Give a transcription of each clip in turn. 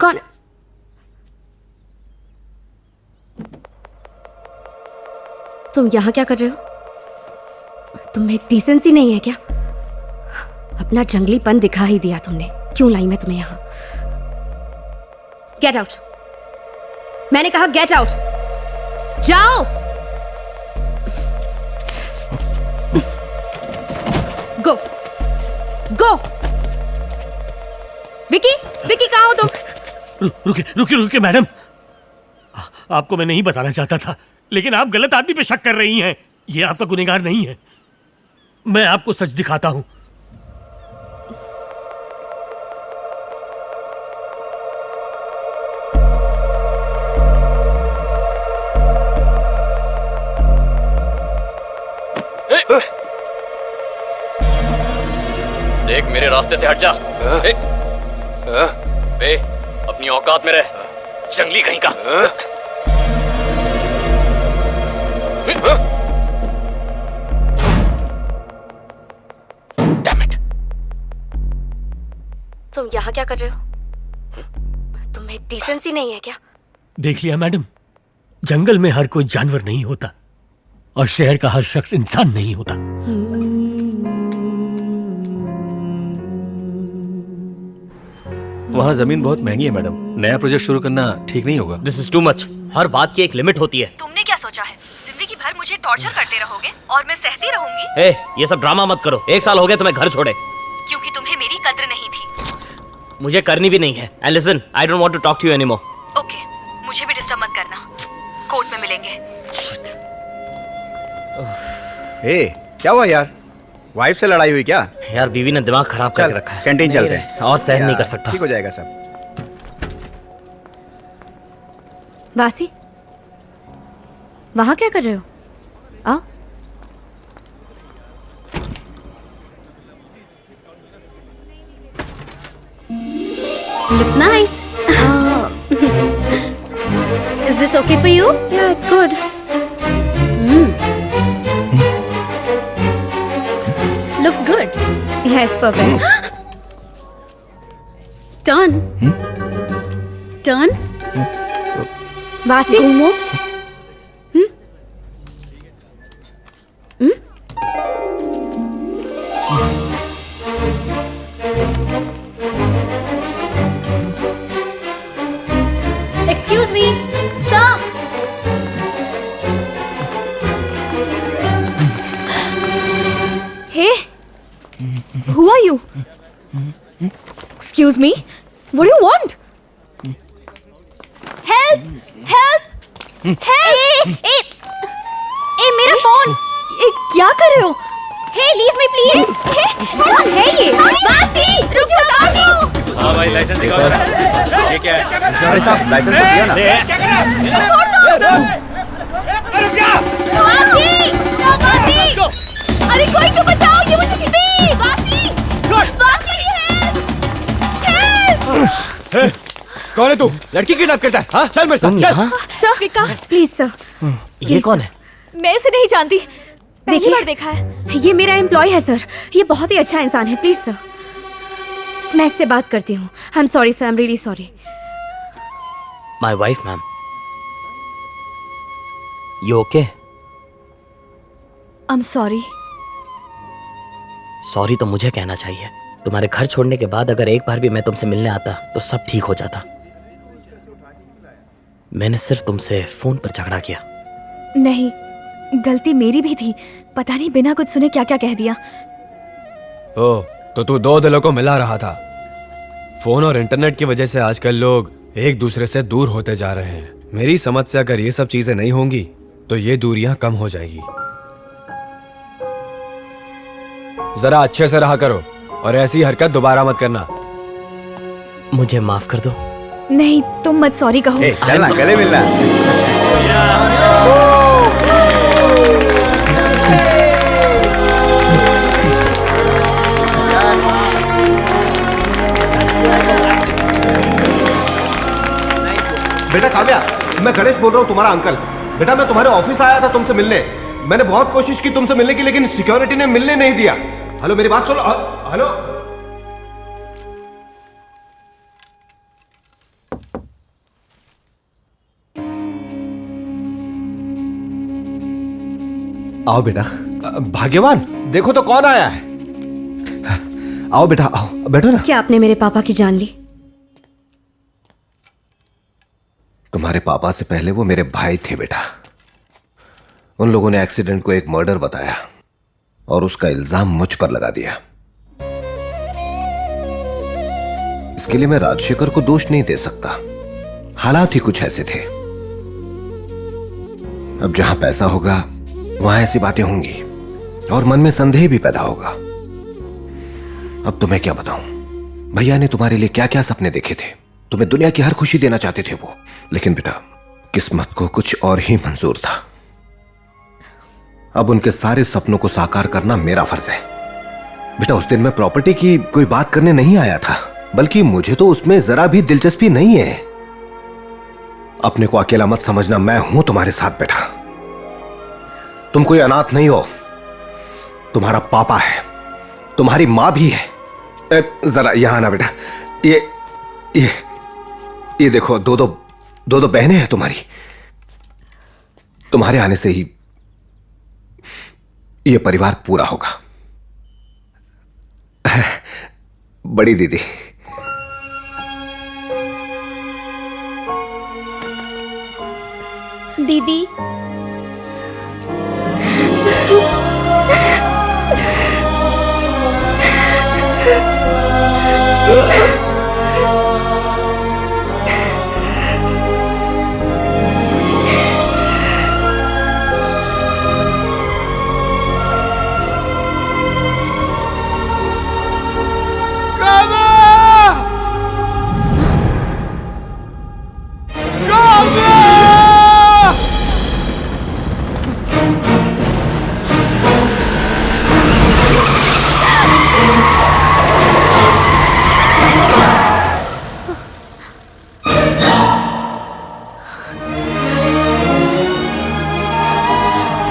कौन? तुम यहां क्या कर रहे हो? तुम्हें डिसेंसी नहीं है क्या? अपना जंगलीपन दिखा ही दिया तुमने। क्यों लाई मैं तुम्हें यहां? Get out. मैंने कहा गेट आउट। जाओ। गो गो। विकी, विकी कहाँ हो तुम? रुकिए रुकिए रुकिए मैडम, आपको मैं नहीं बताना चाहता था, लेकिन आप गलत आदमी पे शक कर रही हैं। ये आपका गुनहगार नहीं है। मैं आपको सच दिखाता हूं। देख, मेरे रास्ते से हट जा। बे, अपनी औकात में रह, जंगली कहीं का। Damn it! तुम यहाँ क्या कर रहे हो? तुम्हें डिसेंसी नहीं है क्या? देख लिया मैडम, जंगल में हर कोई जानवर नहीं होता और शहर का हर शख्स इंसान नहीं होता। वहाँ जमीन बहुत महंगी है मैडम, नया प्रोजेक्ट शुरू करना ठीक नहीं होगा। This is too much. हर बात की एक लिमिट होती है। तुमने क्या सोचा है? जिंदगी भर मुझे टॉर्चर करते रहोगे और मैं सहती रहूंगी? ए, ये सब ड्रामा मत करो। 1 साल हो गया तुम्हें घर छोड़े। क्योंकि तुम्हें मेरी कद्र नहीं थी। मुझे करनी भी नहीं है। And listen, I don't want to talk to you anymore. Okay, मुझे भी डिस्टर्ब मत करना। कोर्ट में मिलेंगे। हे, क्या हुआ यार? वाइफ से लड़ाई हुई क्या? यार बीवी ने दिमाग खराब करके रखा है। कैंटीन चलते हैं। और सहन नहीं कर सकता। ठीक हो जाएगा सब। वासी, वहां क्या कर रहे हो? आओ। Looks nice. Is this okay for you? Yeah, it's good. Looks good. Yeah, it's perfect. Turn. Turn. वासी, घूमो। Excuse me, sir. Hey, who are you? Excuse me, what do you want? Help! Help! Help! ए, मेरा phone! क्या कर रहे हो? Hey, leave me please! कौन है ये? वासी, रुक जाओ! हाँ भाई, लाइसेंस दिखाओ। ये क्या है? अरे साहब, लाइसेंस तो दिया ना। छोड़ दो! वासी! वासी! अरे कोई तो बचाओ, ये मुझे भी! वासी! वासी, help! कौन है तू? लड़की किडनैप करता है? हाँ, चल मेरे साथ, चल। Sir, Vikas, please sir. ये कौन है? मैं इसे नहीं जानती। पहली देखिए, बार देखा है। ये मेरा एम्प्लॉय है सर। ये बहुत ही अच्छा इंसान है। प्लीज सर, मैं इससे बात करती हूँ। I am sorry sir, I am really sorry. My wife, ma'am. You okay? I'm sorry. Sorry तो मुझे कहना चाहिए। तुम्हारे घर छोड़ने के बाद अगर एक बार भी मैं तुमसे मिलने आता तो सब ठीक हो जाता। मैंने सिर्फ तुमसे फोन पर झगड़ा किया। नहीं, गलती मेरी भी थी। पता नहीं बिना कुछ सुने क्या क्या कह दिया। ओ, तो तू 2 दिलों को मिला रहा था। फोन और इंटरनेट की वजह से आजकल लोग एक दूसरे से दूर होते जा रहे हैं। मेरी समझ से अगर ये सब चीजें नहीं होंगी तो ये दूरियां कम हो जाएगी। जरा अच्छे से रहा करो और ऐसी हरकत दोबारा मत करना। मुझे माफ कर दो। नहीं, तुम मत सॉरी कहो। ए, चल ना, गले मिलना। बेटा काव्या, मैं गणेश बोल रहा हूँ, तुम्हारा अंकल। बेटा मैं तुम्हारे ऑफिस आया था तुमसे मिलने। मैंने बहुत कोशिश की तुमसे मिलने की, लेकिन सिक्योरिटी ने मिलने नहीं दिया। हेलो, मेरी बात सुनो। हेलो, आओ बेटा। भाग्यवान, देखो तो कौन आया है। आओ बेटा, आओ, बैठो ना। क्या आपने मेरे पापा की जान ली? तुम्हारे पापा से पहले वो मेरे भाई थे बेटा। उन लोगों ने एक्सीडेंट को एक मर्डर बताया और उसका इल्जाम मुझ पर लगा दिया। इसके लिए मैं राजशेखर को दोष नहीं दे सकता, हालात ही कुछ ऐसे थे। अब जहां पैसा होगा वहां ऐसी बातें होंगी और मन में संदेह भी पैदा होगा। अब तुम्हें क्या बताऊं, भैया ने तुम्हारे लिए क्या क्या सपने देखे थे। तुम्हें दुनिया की हर खुशी देना चाहते थे वो, लेकिन बेटा किस्मत को कुछ और ही मंजूर था। अब उनके सारे सपनों को साकार करना मेरा फर्ज है। बेटा उस दिन मैं प्रॉपर्टी की कोई बात करने नहीं आया था, बल्कि मुझे तो उसमें जरा भी दिलचस्पी नहीं है। अपने को अकेला मत समझना, मैं हूं तुम्हारे साथ बेटा। तुम कोई अनाथ नहीं हो, तुम्हारा पापा है, तुम्हारी मां भी है। जरा यहां आना बेटा। ये देखो, दो बहनें हैं तुम्हारी। तुम्हारे आने से ही ये परिवार पूरा होगा। बड़ी दीदी, दीदी,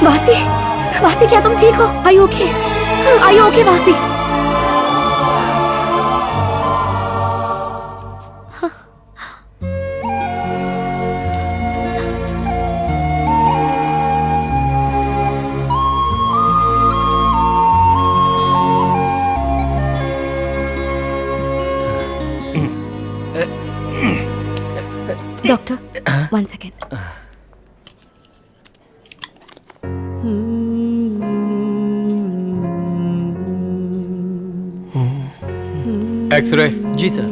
वासी, वासी क्या तुम ठीक हो? Are you okay? Are you okay, वासी? Doctor, 1 second. एक्सरे। जी सर।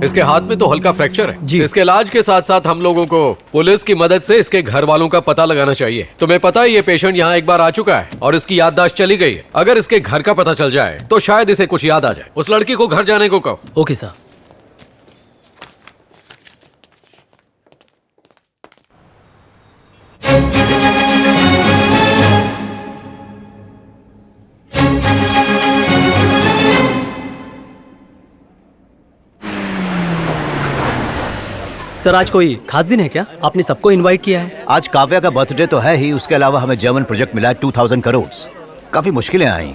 इसके हाथ में तो हल्का फ्रैक्चर है जी। इसके इलाज के साथ साथ हम लोगों को पुलिस की मदद से इसके घर वालों का पता लगाना चाहिए। तुम्हें पता है ये पेशेंट यहाँ एक बार आ चुका है और इसकी याददाश्त चली गई है। अगर इसके घर का पता चल जाए तो शायद इसे कुछ याद आ जाए। उस लड़की को घर जाने को कहो। Okay sir. सर आज कोई खास दिन है क्या? आपने सबको इनवाइट किया है? आज काव्या का बर्थडे तो है ही, उसके अलावा हमें जर्मन प्रोजेक्ट मिला है 2000 करोड़। काफी मुश्किलें आई,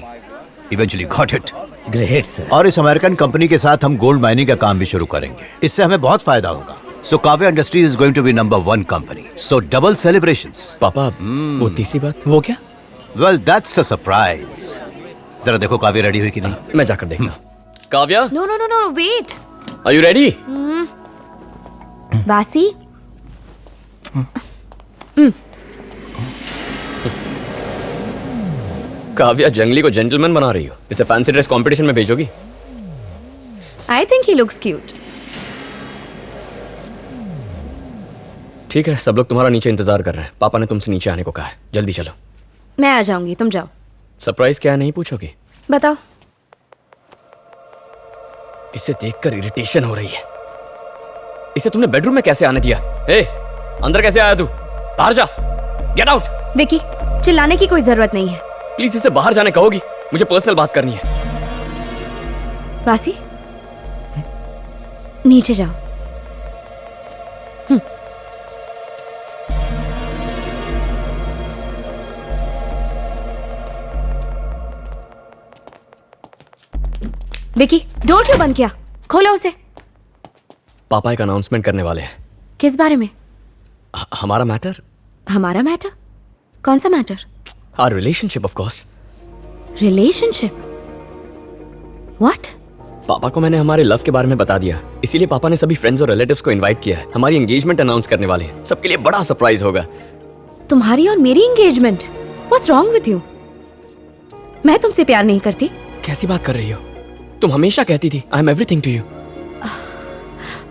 eventually got it. Great sir. और इस अमेरिकन कंपनी के साथ हम गोल्ड माइनिंग का काम भी शुरू करेंगे, इससे हमें बहुत फायदा होगा। So Kavya industries is going to be number 1 company, so double celebrations. पापा वो तीसरी बात वो क्या? Well that's a surprise. जरा देखो काव्या रेडी हुई कि नहीं। मैं जाकर देखता। Kavya, no no no no, wait. Are you ready? वासी, काव्या जंगली को जेंटलमैन बना रही हो, इसे फैंसी ड्रेस कंपटीशन में भेजोगी? I think he looks cute. ठीक है, सब लोग तुम्हारा नीचे इंतजार कर रहे हैं। पापा ने तुमसे नीचे आने को कहा है, जल्दी चलो। मैं आ जाऊंगी, तुम जाओ। सरप्राइज क्या है नहीं पूछोगी? बताओ। इसे देखकर इरिटेशन हो रही है। इसे तुमने बेडरूम में कैसे आने दिया? ए, अंदर कैसे आया तू? बाहर जा, गेट आउट। विकी, चिल्लाने की कोई जरूरत नहीं है। प्लीज इसे बाहर जाने कहोगी? मुझे पर्सनल बात करनी है। वासी, नीचे जाओ। विकी, डोर क्यों बंद किया? खोलो उसे। पापा एक अनाउंसमेंट करने वाले हैं। किस बारे में? हमारा मैटर। हमारा मैटर? कौन सा matter? Our relationship of course. Relationship? What? पापा को मैंने हमारे लव के बारे में बता दिया, इसीलिए पापा ने सभी फ्रेंड्स और रिलेटिव्स को इनवाइट किया है। हमारी एंगेजमेंट अनाउंस करने वाले हैं, सबके लिए बड़ा सरप्राइज होगा। तुम्हारी और मेरी engagement? What's wrong with you? मैं तुमसे प्यार नहीं करती। कैसी बात कर रही हो? तुम हमेशा कहती थी I am everything to you.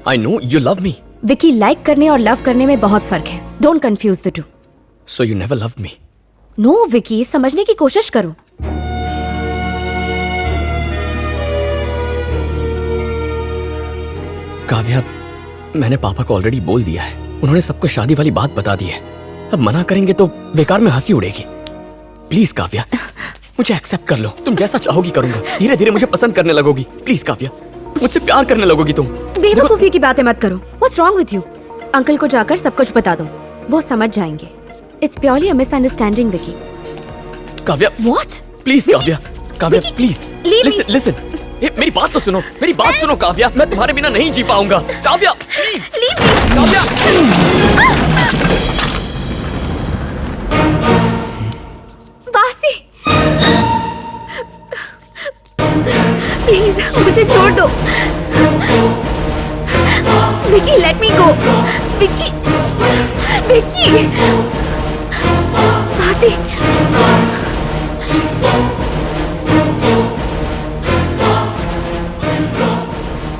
I know you love me. Vicky, like करने और लव करने में बहुत फर्क है। Don't confuse the two. So you never loved me? No Vicky, समझने की कोशिश करो। काव्या, मैंने पापा को ऑलरेडी बोल दिया है। उन्होंने सबको शादी वाली बात बता दी है। अब मना करेंगे तो बेकार में हंसी उड़ेगी। प्लीज काव्या, मुझे एक्सेप्ट कर लो। तुम जैसा चाहोगी करूंगा। धीरे धीरे मुझे पसंद करने लगोगी। प्लीज काव्या, मुझसे प्यार करने लगोगी तुम। बेवकूफी की बातें मत करो। What's wrong with you? Uncle को जाकर सब कुछ बता दो, वो समझ जाएंगे। It's purely a misunderstanding Vicky. Kavya, what? Please Kavya, Kavya please leave me. Listen listen. मेरी बात तो सुनो, मेरी बात सुनो काव्या। मैं तुम्हारे बिना नहीं जी पाऊंगा। काव्या प्लीज। काव्या बासी, प्लीज मुझे छोड़ दो। विकी, लेट मी गो। विकी, विकी, बासी।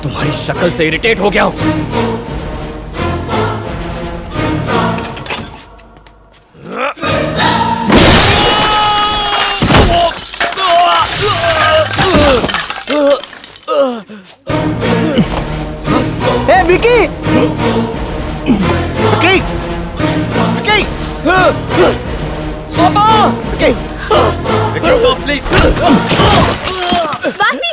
तुम्हारी शक्ल से इरिटेट हो गया हूं। Hey, Vicky! Vicky! Vicky! पापा! Vicky! Vicky, stop, please! बासी,